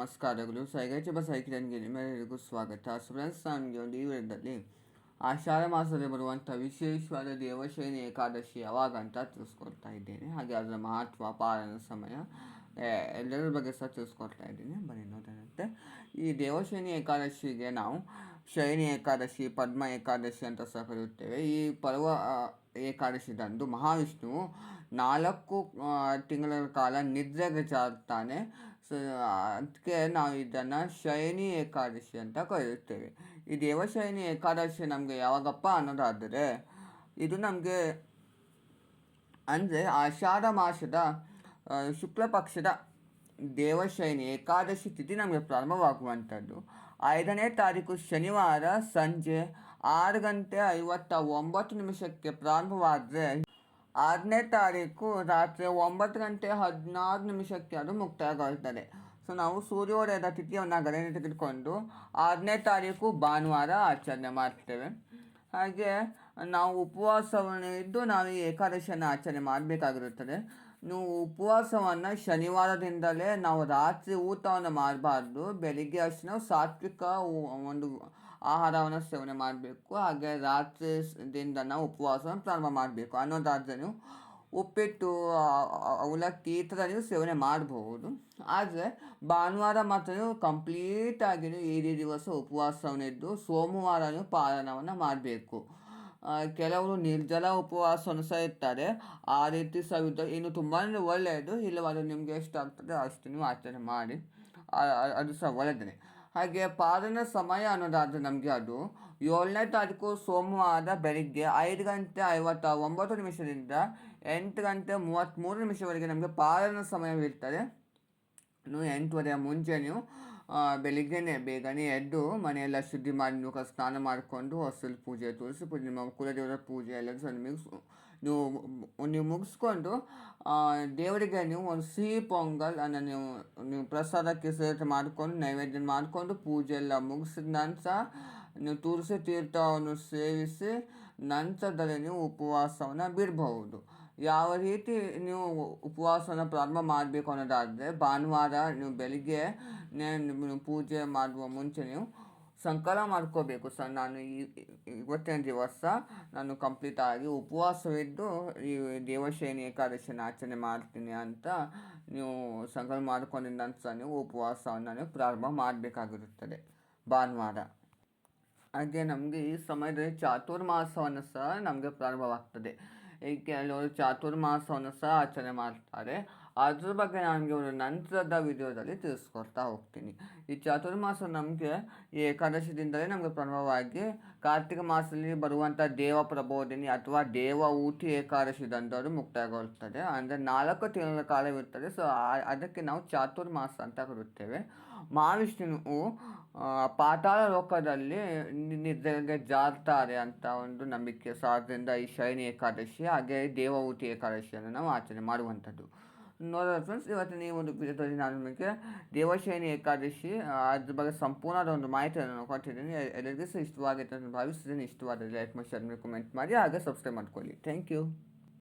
ನಮಸ್ಕಾರಗಳು. ಸೈಗೈಚ ಸೈಕಿಳನ್ಗೆ ನಿಮ್ಮೆಲ್ಲರಿಗೂ ಸ್ವಾಗತ. ಫ್ರೆಂಡ್ಸ್, ನನಗೆ ಒಂದು ಈ ವಿಡಿಯೋದಲ್ಲಿ ಆಷಾಢ ಮಾಸದಲ್ಲಿ ಬರುವಂಥ ವಿಶೇಷವಾದ ದೇವಶಯನಿ ಏಕಾದಶಿ ಯಾವಾಗ ಅಂತ ತಿಳಿಸ್ಕೊಡ್ತಾ ಇದ್ದೇನೆ. ಹಾಗೆ ಅದರ ಮಹತ್ವ, ಪಾಲನ ಸಮಯ ಎಲ್ಲರ ಬಗ್ಗೆ ಸಹ ತಿಳಿಸ್ಕೊಡ್ತಾ ಇದ್ದೀನಿ. ಬನ್ನಿ ನೋಡೋಣಂತೆ. ಈ ದೇವಶಯನಿ ಏಕಾದಶಿಗೆ ನಾವು ಶಯನಿ ಏಕಾದಶಿ, ಪದ್ಮ ಏಕಾದಶಿ ಅಂತ ಸಹ ಕರೆಯುತ್ತೇವೆ. ಈ ಪರ್ವ ಏಕಾದಶಿದಂದು ಮಹಾವಿಷ್ಣುವು 4 ತಿಂಗಳ ಕಾಲ ನಿದ್ರೆಗೆ ಜಾರುತ್ತಾನೆ. ಸೊ ಅದಕ್ಕೆ ನಾವು ಇದನ್ನು ಶಯನಿ ಏಕಾದಶಿ ಅಂತ ಕರೆಯುತ್ತೇವೆ. ಈ ದೇವಶಯನಿ ಏಕಾದಶಿ ನಮಗೆ ಯಾವಾಗಪ್ಪ ಅನ್ನೋದಾದರೆ, ಇದು ನಮಗೆ ಅಂದರೆ ಆಷಾಢ ಮಾಸದ ಶುಕ್ಲ ಪಕ್ಷದ ದೇವಶಯನಿ ಏಕಾದಶಿ ತಿಥಿ ನಮಗೆ ಪ್ರಾರಂಭವಾಗುವಂಥದ್ದು 5ನೇ ತಾರೀಕು ಶನಿವಾರ ಸಂಜೆ 6:59 ಪ್ರಾರಂಭವಾದರೆ 6ನೇ ತಾರೀಕು ರಾತ್ರಿ 9:16 ಅದು ಮುಕ್ತಾಯಗೊಳ್ಳುತ್ತದೆ. ಸೊ ನಾವು ಸೂರ್ಯೋದಯದ ತಿಥಿಯನ್ನು ಗಣನೆ ತೆಗೆದುಕೊಂಡು 6ನೇ ತಾರೀಕು ಭಾನುವಾರ ಆಚರಣೆ ಮಾಡ್ತೇವೆ. ಹಾಗೆ ನಾವು ಉಪವಾಸವನ್ನು ಇದ್ದು ನಾವು ಈ ಏಕಾದಶಿಯನ್ನು ಆಚರಣೆ ಮಾಡಬೇಕಾಗಿರುತ್ತದೆ. ನೀವು ಉಪವಾಸವನ್ನು ಶನಿವಾರದಿಂದಲೇ ನಾವು ರಾತ್ರಿ ಊಟವನ್ನು ಮಾಡಬಾರ್ದು. ಬೆಳಿಗ್ಗೆ ಅಷ್ಟು ನಾವು ಸಾತ್ವಿಕ ಒಂದು ಆಹಾರವನ್ನು ಸೇವನೆ ಮಾಡಬೇಕು. ಹಾಗೆ ರಾತ್ರಿದಿಂದ ನಾವು ಉಪವಾಸವನ್ನು ಪ್ರಾರಂಭ ಮಾಡಬೇಕು. ಅನ್ನೋದಾದರೆ ನೀವು ಉಪ್ಪಿಟ್ಟು, ಅವಲಕ್ಕಿ ಈ ಥರ ನೀವು ಸೇವನೆ ಮಾಡಬಹುದು. ಆದರೆ ಭಾನುವಾರ ಮಾತ್ರ ನೀವು ಕಂಪ್ಲೀಟಾಗಿ ಇಡೀ ದಿವಸ ಉಪವಾಸವನ್ನಿದ್ದು ಸೋಮವಾರ ನೀವು ಪಾಲನವನ್ನು ಮಾಡಬೇಕು. ಕೆಲವರು ನಿರ್ಜಲ ಉಪವಾಸವನ್ನು ಸಹ ಇರ್ತಾರೆ. ಆ ರೀತಿ ಸಹ ಇನ್ನು ತುಂಬಾ ಒಳ್ಳೆಯದು. ಇಲ್ಲವಾದರೆ ನಿಮಗೆ ಎಷ್ಟಾಗ್ತದೆ ಅಷ್ಟು ನೀವು ಆಚರಣೆ ಮಾಡಿ, ಅದು ಸಹ ಒಳ್ಳೆಯದೇ. ಹಾಗೆ ಪಾಲನ ಸಮಯ ಅನ್ನೋದಾದರೆ ನಮಗೆ ಅದು 7ನೇ ತಾರೀಕು ಸೋಮವಾರ ಬೆಳಿಗ್ಗೆ 5:59 8:33 ನಮಗೆ ಪಾಲನ ಸಮಯವಿರ್ತದೆ. ನೀವು 8:30 ಮುಂಚೆ ನೀವು ಬೆಳಿಗ್ಗೆನೇ ಬೇಗನೆ ಎದ್ದು ಮನೆಯೆಲ್ಲ ಶುದ್ಧಿ ಮಾಡಿ ನೀವು ಸ್ನಾನ ಮಾಡಿಕೊಂಡು ಹೊಸಲು ಪೂಜೆ, ತುಳಸಿ ಪೂಜೆ, ನಿಮ್ಮ ಕುಲದೇವರ ಪೂಜೆ ಎಲ್ಲರೂ ಸಹ ನೀವು ಮುಗಿಸ್ಕೊಂಡು ದೇವರಿಗೆ ನೀವು ಒಂದು ಸಿಹಿ ಪೊಂಗಲ್ ನೀವು ಪ್ರಸಾದಕ್ಕೆ ಸೇರಿಸಿ ಮಾಡಿಕೊಂಡು ನೈವೇದ್ಯ ಮಾಡಿಕೊಂಡು ಪೂಜೆ ಎಲ್ಲ ಮುಗಿಸಿದ ನಂತರ ನೀವು ತುಳಸಿ ತೀರ್ಥವನ್ನು ಸೇವಿಸಿ ನಂತರದಲ್ಲಿ ನೀವು ಉಪವಾಸವನ್ನು ಬಿಡಬಹುದು. ಯಾವ ರೀತಿ ನೀವು ಉಪವಾಸವನ್ನು ಪ್ರಾರಂಭ ಮಾಡಬೇಕು ಅನ್ನೋದಾದರೆ, ಭಾನುವಾರ ನೀವು ಬೆಳಿಗ್ಗೆ ನೀವು ಪೂಜೆ ಮಾಡುವ ಮುಂಚೆ ನೀವು ಸಂಕಲ್ಪ ಮಾಡ್ಕೋಬೇಕು. ನಾನು ಇವತ್ತಿನ ದಿವಸ ನಾನು ಕಂಪ್ಲೀಟಾಗಿ ಉಪವಾಸವಿದ್ದು ಈ ದೇವಶಯನಿ ಏಕಾದಶಿನ ಆಚರಣೆ ಮಾಡ್ತೀನಿ ಅಂತ ನೀವು ಸಂಕಲ್ಪ ಮಾಡ್ಕೊಂಡಿದ್ದ ನಂತರ ನೀವು ಉಪವಾಸವನ್ನು ನೀವು ಪ್ರಾರಂಭ ಮಾಡಬೇಕಾಗಿರುತ್ತದೆ ಭಾನುವಾರ. ಹಾಗೆ ನಮಗೆ ಈ ಸಮಯದಲ್ಲಿ ಚಾತುರ್ಮಾಸವನ್ನು ಸಹ ನಮಗೆ ಪ್ರಾರಂಭವಾಗ್ತದೆ. ಈ ಕೆಲವರು ಚಾತುರ್ಮಾಸವನ್ನು ಸಹ ಆಚರಣೆ ಮಾಡ್ತಾರೆ. ಅದ್ರ ಬಗ್ಗೆ ನನಗೆ ಒಂದು ನಂತರದ ವಿಡಿಯೋದಲ್ಲಿ ತಿಳಿಸ್ಕೊಡ್ತಾ ಹೋಗ್ತೀನಿ. ಈ ಚಾತುರ್ಮಾಸ ನಮಗೆ ಈ ಏಕಾದಶಿದಿಂದಲೇ ನಮಗೆ ಪ್ರಾರಂಭವಾಗಿ ಕಾರ್ತಿಕ ಮಾಸದಲ್ಲಿ ಬರುವಂಥ ದೇವ ಪ್ರಬೋಧಿನಿ ಅಥವಾ ದೇವ ಊಟಿ ಏಕಾದಶಿದಂದು ಅದು ಮುಕ್ತಾಯಗೊಳ್ಳುತ್ತದೆ. ಅಂದರೆ 4 ತಿಂಗಳ ಕಾಲವಿರ್ತದೆ. ಸೊ ಅದಕ್ಕೆ ನಾವು ಚಾತುರ್ಮಾಸ ಅಂತ ಕರೆಯುತ್ತೇವೆ. ಮಹಾವಿಷ್ಣುವು ಪಾತಾಳ ಲೋಕದಲ್ಲಿ ನಿದ್ರೆಗೆ ಜಾರ್ತಾರೆ ಅಂತ ಒಂದು ನಂಬಿಕೆ. ಸೊ ಆದ್ದರಿಂದ ಈ ಶಯನಿ ಏಕಾದಶಿ ಹಾಗೆ ದೇವ ಊಟಿ ಏಕಾದಶಿಯನ್ನು ನಾವು ಆಚರಣೆ ಮಾಡುವಂಥದ್ದು. ನೋಡೋಣ ಫ್ರೆಂಡ್ಸ್, ಇವತ್ತಿನ ಈ ಒಂದು ವಿಡಿಯೋದಲ್ಲಿ ನಾನು ನಿಮಗೆ ದೇವಶಯನಿ ಏಕಾದಶಿ ಅದ್ರ ಬಗ್ಗೆ ಸಂಪೂರ್ಣವಾದ ಒಂದು ಮಾಹಿತಿಯನ್ನು ಕೊಟ್ಟಿದ್ದೀನಿ. ಎಲ್ಲರಿಗೂ ಸಹ ಇಷ್ಟವಾಗುತ್ತೆ ಅಂತ ಭಾವಿಸ್ತೀನಿ. ಇಷ್ಟವಾದರೆ ಲೈಕ್ ಮಾಡಿ, ಶೇರ್ ಮಾಡಿ, ಕಮೆಂಟ್ ಮಾಡಿ, ಹಾಗೆ ಸಬ್ಸ್ಕ್ರೈಬ್ ಮಾಡ್ಕೊಳ್ಳಿ. Thank you.